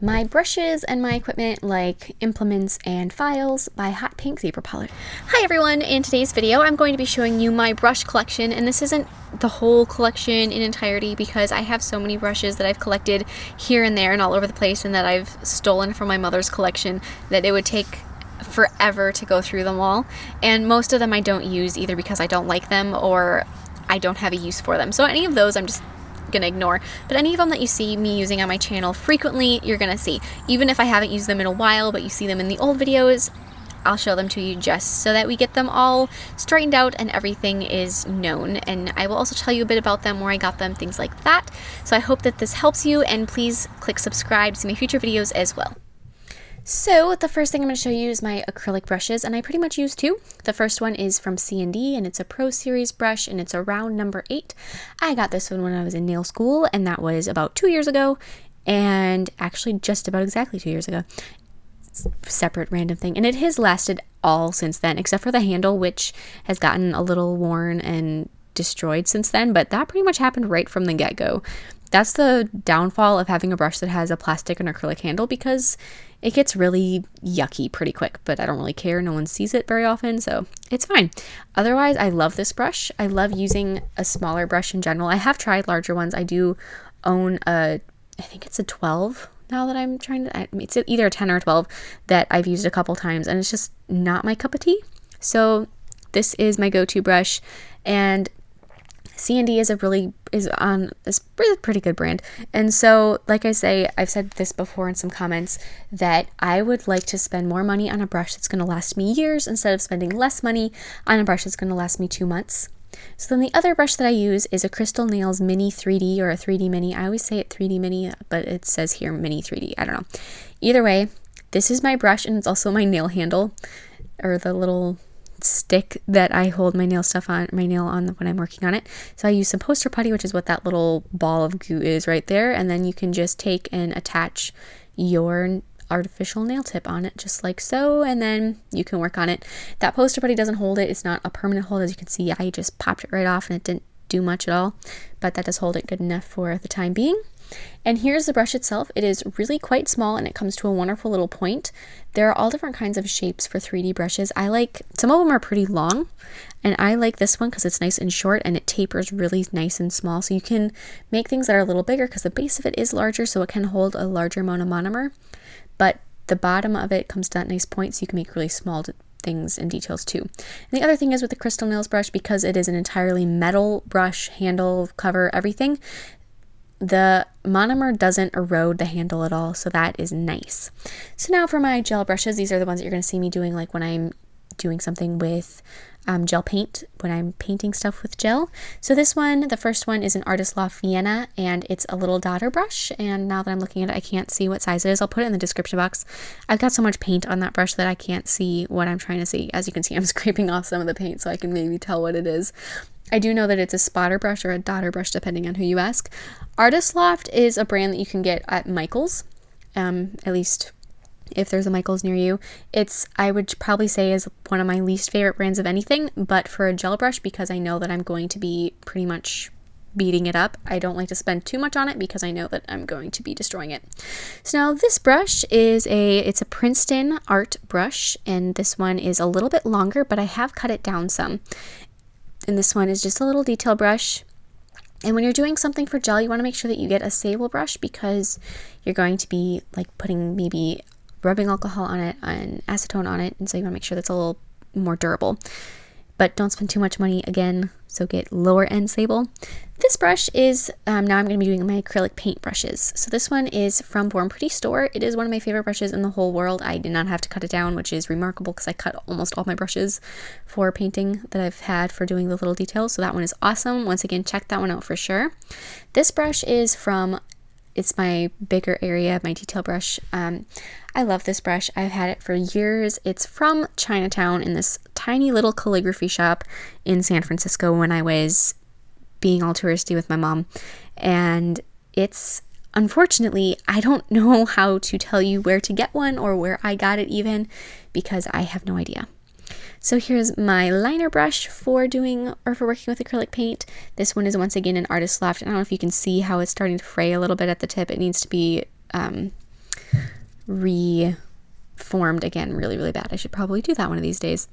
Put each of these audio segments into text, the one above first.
my brushes and my equipment like implements and files by Hotpinkzebrapolish. Hi everyone, in today's video I'm going to be showing you my brush collection, and this isn't the whole collection in entirety because I have so many brushes that I've collected here and there and all over the place and that I've stolen from my mother's collection that it would take forever to go through them all, and most of them I don't use either because I don't like them or I don't have a use for them. So any of those I'm just gonna ignore, but any of them that you see me using on my channel frequently, you're gonna see. Even if I haven't used them in a while, but you see them in the old videos, I'll show them to you just so that we get them all straightened out and everything is known. And I will also tell you a bit about them, where I got them, things like that. So I hope that this helps you, and please click subscribe to see my future videos as well. So the first thing I'm going to show you is my acrylic brushes, and I pretty much use two. The first one is from C&D, and it's a Pro Series brush, and it's a round number 8. I got this one when I was in nail school, and that was about 2 years ago, and actually just about exactly 2 years ago. Separate random thing, and it has lasted all since then, except for the handle, which has gotten a little worn and destroyed since then, but that pretty much happened right from the get-go. That's the downfall of having a brush that has a plastic and acrylic handle, because it gets really yucky pretty quick, but I don't really care. No one sees it very often, so it's fine. Otherwise, I love this brush. I love using a smaller brush in general. I have tried larger ones. I do own I think it's a 12 now that I'm trying to, it's either a 10 or a 12 that I've used a couple times, and it's just not my cup of tea. So this is my go-to brush, and C&D is a pretty good brand. And so, like I say, I've said this before in some comments, that I would like to spend more money on a brush that's going to last me years instead of spending less money on a brush that's going to last me 2 months. So then the other brush that I use is a Crystal Nails Mini 3D, or a 3D Mini. I always say it 3D Mini, but it says here Mini 3D. I don't know. Either way, this is my brush, and it's also my nail handle, or the little stick that I hold my nail on when I'm working on it. So I use some poster putty, which is what that little ball of goo is right there, and then you can just take and attach your artificial nail tip on it just like so, and then you can work on it. That poster putty doesn't hold it. It's not a permanent hold. As you can see, I just popped it right off and it didn't do much at all, but that does hold it good enough for the time being. And here's the brush itself. It is really quite small, and it comes to a wonderful little point. There are all different kinds of shapes for 3D brushes. Some of them are pretty long, and I like this one because it's nice and short, and it tapers really nice and small. So you can make things that are a little bigger because the base of it is larger, so it can hold a larger amount of monomer. But the bottom of it comes to that nice point, so you can make really small things and details too. And the other thing is with the Crystal Nails brush, because it is an entirely metal brush, handle, cover, everything, the monomer doesn't erode the handle at all, so that is nice. So now for my gel brushes, these are the ones that you're going to see me doing, like when I'm doing something with gel paint, when I'm painting stuff with gel. So this one, the first one, is an Artist Loft Vienna, and it's a little daughter brush, and now that I'm looking at it, I can't see what size it is. I'll put it in the description box. I've got so much paint on that brush that I can't see what I'm trying to see. As you can see, I'm scraping off some of the paint so I can maybe tell what it is. I do know that it's a spotter brush or a daughter brush, depending on who you ask. Artist Loft is a brand that you can get at Michael's, at least if there's a Michael's near you. I would probably say, is one of my least favorite brands of anything, but for a gel brush, because I know that I'm going to be pretty much beating it up, I don't like to spend too much on it because I know that I'm going to be destroying it. So now this brush it's a Princeton art brush, and this one is a little bit longer, but I have cut it down some. And this one is just a little detail brush. And when you're doing something for gel, you want to make sure that you get a sable brush, because you're going to be like putting maybe rubbing alcohol on it and acetone on it, and so you want to make sure that's a little more durable. But don't spend too much money again, so get lower end sable. This brush is, now I'm going to be doing my acrylic paint brushes. So this one is from Born Pretty Store. It is one of my favorite brushes in the whole world. I did not have to cut it down, which is remarkable because I cut almost all my brushes for painting that I've had for doing the little details. So that one is awesome. Once again, check that one out for sure. This brush is it's my bigger area, my detail brush. I love this brush. I've had it for years. It's from Chinatown, in this tiny little calligraphy shop in San Francisco when I was being all touristy with my mom. And unfortunately, I don't know how to tell you where to get one or where I got it even, because I have no idea. So here's my liner brush for working with acrylic paint. This one is once again an Artist Loft. I don't know if you can see how it's starting to fray a little bit at the tip. It needs to be reformed again really, really bad. I should probably do that one of these days.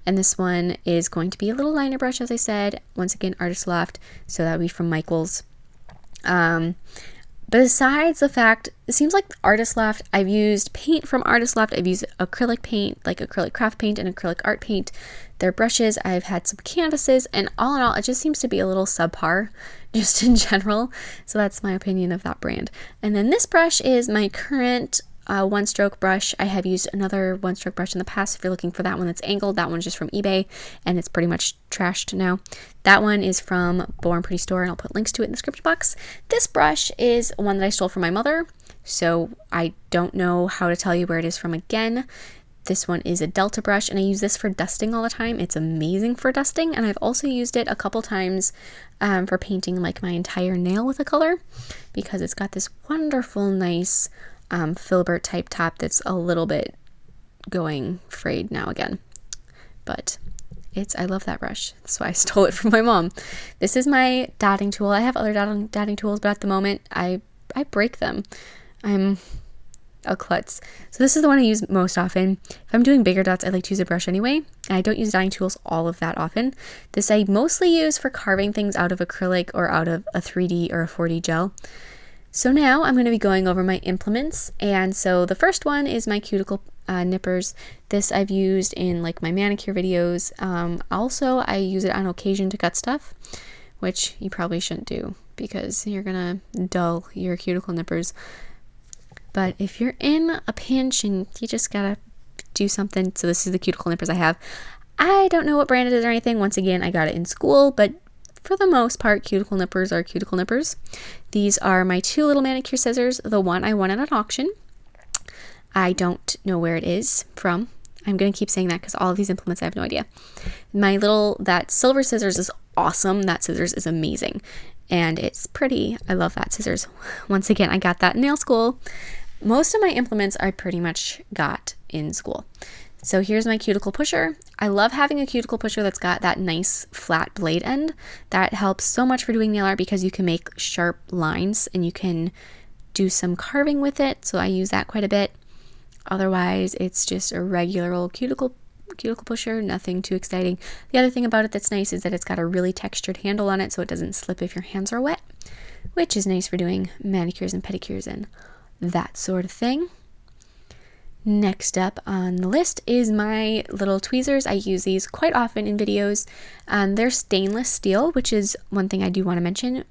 And this one is going to be a little liner brush, as I said. Once again, Artist Loft, so that would be from Michaels. Besides the fact, it seems like Artist Loft, I've used paint from Artist Loft. I've used acrylic paint, like acrylic craft paint and acrylic art paint. Their brushes, I've had some canvases, and all in all, it just seems to be a little subpar, just in general. So that's my opinion of that brand. And then this brush is my current one-stroke brush. I have used another one-stroke brush in the past. If you're looking for that one that's angled, that one's just from eBay, and it's pretty much trashed now. That one is from Born Pretty Store, and I'll put links to it in the description box. This brush is one that I stole from my mother, so I don't know how to tell you where it is from again. This one is a Delta brush, and I use this for dusting all the time. It's amazing for dusting, and I've also used it a couple times for painting like my entire nail with a color, because it's got this wonderful, nice filbert type top that's a little bit going frayed now again. But I love that brush. That's why I stole it from my mom. This is my dotting tool. I have other dotting tools, but at the moment I break them. I'm a klutz. So this is the one I use most often. If I'm doing bigger dots, I like to use a brush anyway. And I don't use dotting tools all of that often. This I mostly use for carving things out of acrylic or out of a 3D or a 4D gel. So now I'm going to be going over my implements. And so the first one is my cuticle nippers. This I've used in like my manicure videos. Also, I use it on occasion to cut stuff, which you probably shouldn't do because you're going to dull your cuticle nippers. But if you're in a pinch and you just gotta do something, so this is the cuticle nippers I have. I don't know what brand it is or anything. Once again, I got it in school, but for the most part, cuticle nippers are cuticle nippers. These are my two little manicure scissors. The one I won at an auction. I don't know where it is from. I'm gonna keep saying that because all of these implements I have no idea. That silver scissors is awesome. That scissors is amazing. And it's pretty. I love that scissors. Once again, I got that in nail school. Most of my implements I pretty much got in school. So here's my cuticle pusher. I love having a cuticle pusher that's got that nice flat blade end. That helps so much for doing nail art because you can make sharp lines and you can do some carving with it. So I use that quite a bit. Otherwise, it's just a regular old cuticle pusher, nothing too exciting. The other thing about it that's nice is that it's got a really textured handle on it so it doesn't slip if your hands are wet, which is nice for doing manicures and pedicures and that sort of thing. Next up on the list is my little tweezers. I use these quite often in videos. They're stainless steel, which is one thing I do want to mention.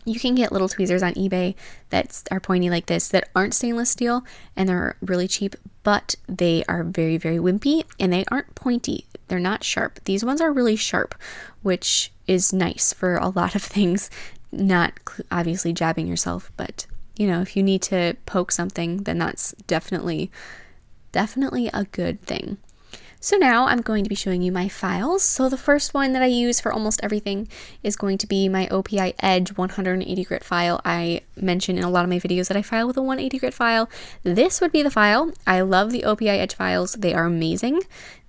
You can get little tweezers on eBay that are pointy like this that aren't stainless steel, and they're really cheap, but they are very, very wimpy, and they aren't pointy. They're not sharp. These ones are really sharp, which is nice for a lot of things, not obviously jabbing yourself, but you know, if you need to poke something, then that's definitely a good thing. So now I'm going to be showing you my files. So the first one that I use for almost everything is going to be my OPI Edge 180 grit file. I mention in a lot of my videos that I file with a 180 grit file. This would be the file. I love the OPI Edge files. They are amazing.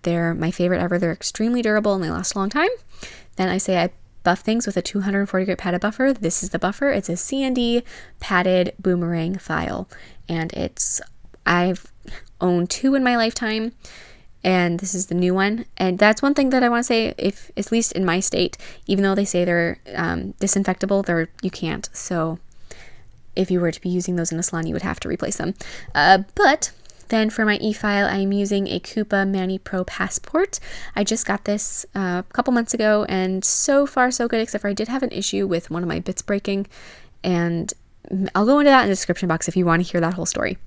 They're my favorite ever. They're extremely durable and they last a long time. Then I say I buff things with a 240 grit padded buffer. This is the buffer. It's a CND padded boomerang file. And I've owned two in my lifetime. And this is the new one. And that's one thing that I want to say, if at least in my state, even though they say they're disinfectable, you can't. So if you were to be using those in a salon, you would have to replace them. But then for my e-file, I'm using a Kupa Manipro Passport. I just got this a couple months ago, and so far so good, except for I did have an issue with one of my bits breaking. And I'll go into that in the description box if you want to hear that whole story.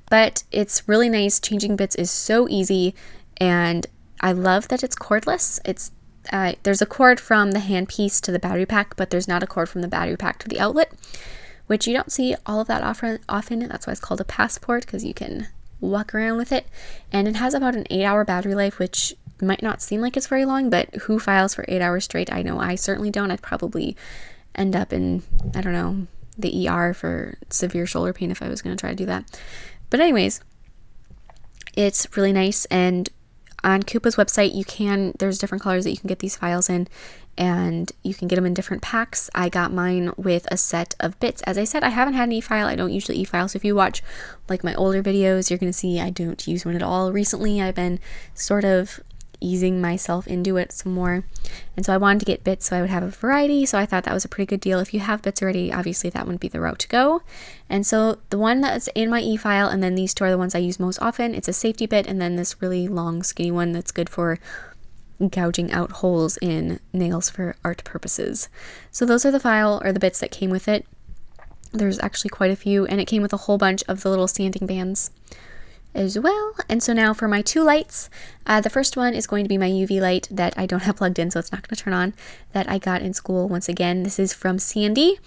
But it's really nice. Changing bits is so easy, and I love that it's cordless. There's a cord from the handpiece to the battery pack, but there's not a cord from the battery pack to the outlet, which you don't see all of that often. That's why it's called a passport, because you can walk around with it. And it has about an 8-hour battery life, which might not seem like it's very long, but who files for 8 hours straight? I know I certainly don't. I'd probably end up in, I don't know, the ER for severe shoulder pain if I was going to try to do that. But anyways, it's really nice, and on Kupa's website, there's different colors that you can get these files in, and you can get them in different packs. I got mine with a set of bits. As I said, I haven't had an e-file. I don't usually e-file, so if you watch like my older videos, you're going to see I don't use one at all. Recently, I've been sort of easing myself into it some more, and so I wanted to get bits so I would have a variety, so I thought that was a pretty good deal. If you have bits already, obviously that wouldn't be the route to go. And so the one that's in my e-file, and then these two are the ones I use most often. It's a safety bit, and then this really long skinny one that's good for gouging out holes in nails for art purposes. So those are the bits that came with it. There's actually quite a few, and it came with a whole bunch of the little sanding bands as well. And so now for my two lights, the first one is going to be my UV light that I don't have plugged in, so it's not going to turn on, that I got in school. Once again, this is from Sandy,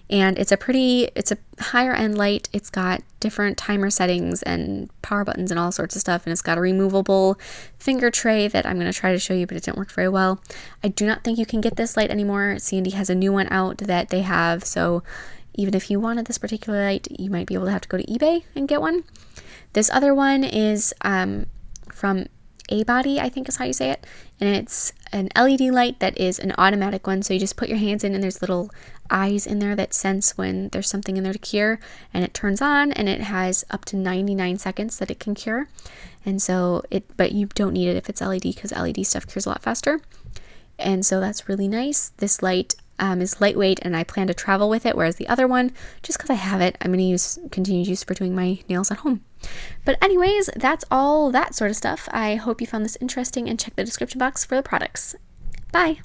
and it's a higher end light. It's got different timer settings and power buttons and all sorts of stuff, and it's got a removable finger tray that I'm going to try to show you, but it didn't work very well. I do not think you can get this light anymore. Sandy has a new one out that they have, so even if you wanted this particular light, you might be able to have to go to eBay and get one. This other one is from A-Body, I think is how you say it, and it's an LED light that is an automatic one, so you just put your hands in and there's little eyes in there that sense when there's something in there to cure, and it turns on, and it has up to 99 seconds that it can cure. And so but you don't need it if it's LED, because LED stuff cures a lot faster, and so that's really nice. This light is lightweight, and I plan to travel with it, whereas the other one, just because I have it, I'm going to continue to use for doing my nails at home. But anyways, that's all that sort of stuff. I hope you found this interesting, and check the description box for the products. Bye!